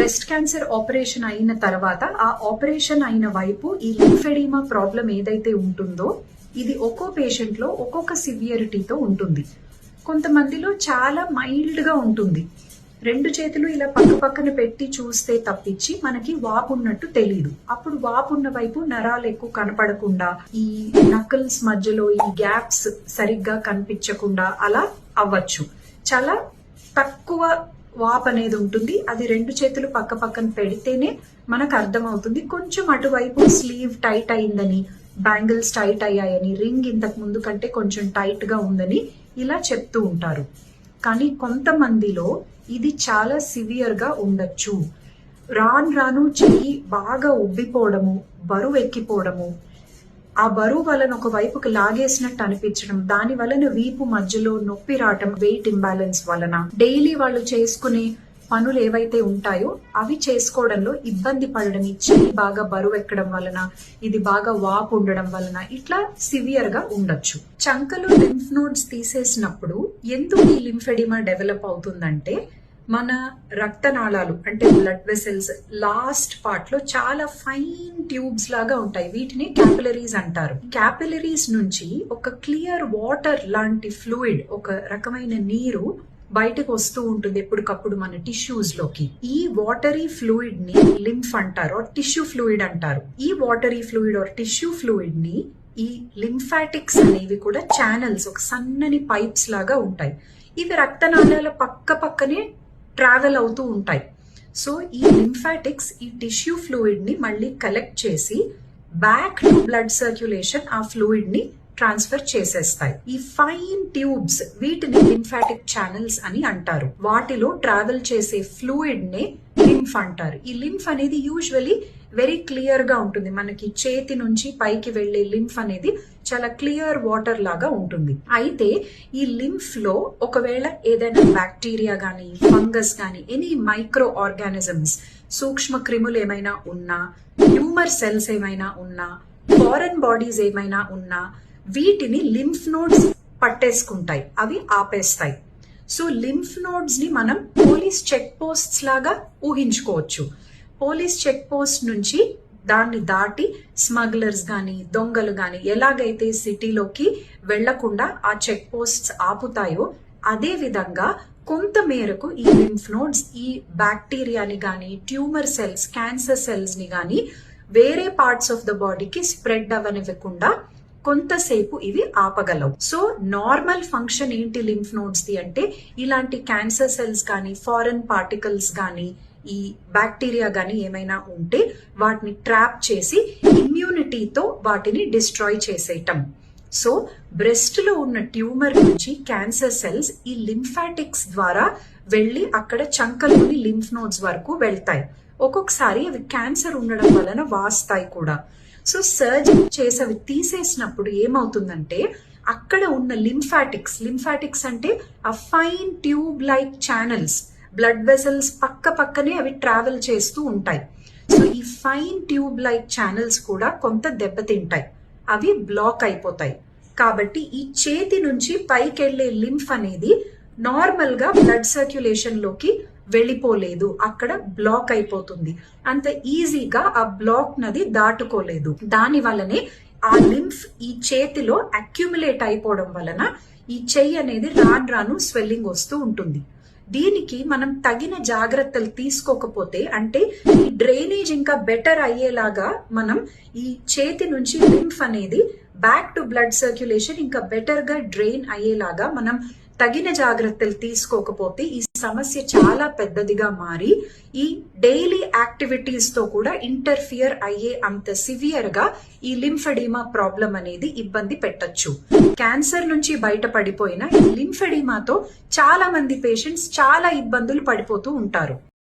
Breast cancer operation అయిన తర్వాత ఆ ఆపరేషన్ అయిన వైపు ఈ లింఫెడిమా ప్రాబ్లం ఏదైతే ఉంటుందో ఇది ఒక్కో పేషెంట్ లో ఒక్కొక్క సివియరిటీతో ఉంటుంది. కొంతమందిలో చాలా మైల్డ్ గా ఉంటుంది. రెండు చేతులు ఇలా పక్క పక్కన పెట్టి చూస్తే తప్పించి మనకి వాపు ఉన్నట్టు తెలియదు. అప్పుడు వాపు ఉన్న వైపు నరాలు ఎక్కువ కనపడకుండా, ఈ నకల్స్ మధ్యలో ఈ గ్యాప్స్ సరిగ్గా కనిపించకుండా అలా అవ్వచ్చు. చాలా తక్కువ వాప్ అనేది ఉంటుంది. అది రెండు చేతులు పక్క పక్కన పెడితేనే మనకు అర్థమవుతుంది. కొంచెం అటువైపు స్లీవ్ టైట్ అయిందని, బ్యాంగిల్స్ టైట్ అయ్యాయని, రింగ్ ఇంతకు ముందు కంటే కొంచెం టైట్ గా ఉందని ఇలా చెప్తూ ఉంటారు. కానీ కొంతమందిలో ఇది చాలా సివియర్ గా ఉండొచ్చు. రాను రాను చెయ్యి బాగా ఉబ్బిపోవడము, బరువు ఎక్కిపోవడము, ఆ బరువు వలన ఒక వైపుకి లాగేసినట్టు అనిపించడం, దాని వలన వీపు మధ్యలో నొప్పి రావటం, వెయిట్ ఇంబ్యాలెన్స్ వలన, డైలీ వాళ్ళు చేసుకునే పనులు ఏవైతే ఉంటాయో అవి చేసుకోవడంలో ఇబ్బంది పడడం, ఈ చెయ్యి బాగా బరువు ఎక్కడం వలన, ఇది బాగా వాపు ఉండడం వలన ఇట్లా సివియర్ గా ఉండొచ్చు. చంకలో లింఫ్ నోడ్స్ తీసేసినప్పుడు ఎందుకు ఈ లింఫెడిమా డెవలప్ అవుతుందంటే, మన రక్తనాళాలు అంటే బ్లడ్ వెసల్స్ లాస్ట్ పార్ట్ లో చాలా ఫైన్ ట్యూబ్స్ లాగా ఉంటాయి. వీటిని క్యాపిలరీస్ అంటారు. క్యాపిలరీస్ నుంచి ఒక క్లియర్ వాటర్ లాంటి ఫ్లూయిడ్, ఒక రకమైన నీరు బయటకు వస్తూ ఉంటుంది ఎప్పటికప్పుడు మన టిష్యూస్ లోకి. ఈ వాటరీ ఫ్లూయిడ్ ని లింఫ్ అంటారు, టిష్యూ ఫ్లూయిడ్ అంటారు. ఈ watery fluid are tissue fluid ని ఈ లింఫాటిక్స్ అనేవి కూడా ఛానల్స్, ఒక సన్నని పైప్స్ లాగా ఉంటాయి. ఇవి రక్తనాళాల పక్క పక్కనే ట్రావెల్ అవుతూ ఉంటాయి. సో ఈ లింఫాటిక్స్ ఈ టిష్యూ ఫ్లూయిడ్ ని మళ్ళీ కలెక్ట్ చేసి బ్యాక్ టు బ్లడ్ సర్క్యులేషన్ ఆ ఫ్లూయిడ్ ని ట్రాన్స్ఫర్ చేసేస్తాయి. ఈ ఫైన్ ట్యూబ్స్, వీటిని లింఫాటిక్ ఛానల్స్ అని అంటారు. వాటిలో ట్రావెల్ చేసే ఫ్లూయిడ్ నే లింఫ్ అంటారు. ఈ లింఫ్ అనేది యూజువలీ వెరీ క్లియర్ గా ఉంటుంది. మనకి చేతి నుంచి పైకి వెళ్లే లింఫ్ అనేది చాలా క్లియర్ వాటర్ లాగా ఉంటుంది. అయితే ఈ లింఫ్ లో ఒకవేళ ఏదైనా బ్యాక్టీరియా గానీ, ఫంగస్ గానీ, ఎనీ మైక్రో ఆర్గానిజమ్స్, సూక్ష్మ క్రిములు ఏమైనా ఉన్నా, ట్యూమర్ సెల్స్ ఏమైనా ఉన్నా, ఫారెన్ బాడీస్ ఏమైనా ఉన్నా, వీటిని లింఫ్ నోడ్స్ పట్టేసుకుంటాయి, అవి ఆపేస్తాయి. సో లింఫ్ నోడ్స్ ని మనం పోలీస్ చెక్ పోస్ట్స్ లాగా ఊహించుకోవచ్చు. పోలీస్ చెక్ పోస్ట్ నుంచి దాన్ని దాటి స్మగ్లర్స్ గాని, దొంగలు గాని ఎలాగైతే సిటీలోకి వెళ్లకుండా ఆ చెక్ పోస్ట్స్ ఆపుతాయో, అదే విధంగా కొంత మేరకు ఈ లింఫ్ నోడ్స్ ఈ బ్యాక్టీరియాని గాని, ట్యూమర్ సెల్స్, క్యాన్సర్ సెల్స్ ని గాని వేరే పార్ట్స్ ఆఫ్ ద బాడీకి స్ప్రెడ్ అవ్వనివ్వకుండా కొంతసేపు ఇవి ఆపగలవు. సో నార్మల్ ఫంక్షన్ ఏంటి లింఫ్ నోడ్స్ ది అంటే, ఇలాంటి క్యాన్సర్ సెల్స్ కానీ, ఫారెన్ పార్టికల్స్ కానీ, ఈ బ్యాక్టీరియా గానీ ఏమైనా ఉంటే వాటిని ట్రాప్ చేసి ఇమ్యూనిటీతో వాటిని డిస్ట్రాయ్ చేసేయటం. సో బ్రెస్ట్ లో ఉన్న ట్యూమర్ నుంచి క్యాన్సర్ సెల్స్ ఈ లింఫాటిక్స్ ద్వారా వెళ్లి అక్కడ చంకలోని లింఫ్ నోడ్స్ వరకు వెళ్తాయి. ఒక్కొక్కసారి అవి క్యాన్సర్ ఉండడం వలన వాస్తాయి కూడా. సో సర్జరీ చేసి అవి తీసేసినప్పుడు ఏమవుతుందంటే, అక్కడ ఉన్న లింఫాటిక్స్ అంటే ఆ fine tube like channels, blood vessels పక్క పక్కనే అవి ట్రావెల్ చేస్తూ ఉంటాయి. సో ఈ ఫైన్ ట్యూబ్ లైక్ ఛానల్స్ కూడా కొంత దెబ్బతింటాయి, అవి బ్లాక్ అయిపోతాయి. కాబట్టి ఈ చేతి నుంచి పైకి వెళ్లే లింఫ్ అనేది నార్మల్ గా బ్లడ్ సర్క్యులేషన్ లోకి వెళ్ళిపోలేదు, అక్కడ బ్లాక్ అయిపోతుంది. అంత ఈజీగా ఆ బ్లాక్ నది దాటుకోలేదు. దాని వల్లనే ఆ లింఫ్ ఈ చేతిలో అక్యుములేట్ అయిపోవడం వలన ఈ చెయ్యి అనేది రాను రాను స్వెల్లింగ్ వస్తూ ఉంటుంది. దీనికి మనం తగిన జాగ్రత్తలు తీసుకోకపోతే, అంటే ఈ డ్రైనేజ్ ఇంకా బెటర్ అయ్యేలాగా మనం ఈ చేతి నుంచి లింఫ్ అనేది బ్యాక్ టు బ్లడ్ సర్క్యులేషన్ ఇంకా బెటర్ గా డ్రైన్ అయ్యేలాగా మనం తగిన జాగ్రత్తలు తీసుకోకపోతే ఈ సమస్య చాలా పెద్దదిగా మారి ఈ డైలీ యాక్టివిటీస్ తో కూడా ఇంటర్ఫియర్ అయ్యే అంత సివియర్ గా ఈ లింఫెడిమా ప్రాబ్లం అనేది ఇబ్బంది పెట్టొచ్చు. క్యాన్సర్ నుంచి బయటపడిపోయిన ఈ లింఫెడిమాతో చాలా మంది పేషెంట్స్ చాలా ఇబ్బందులు పడిపోతూ ఉంటారు.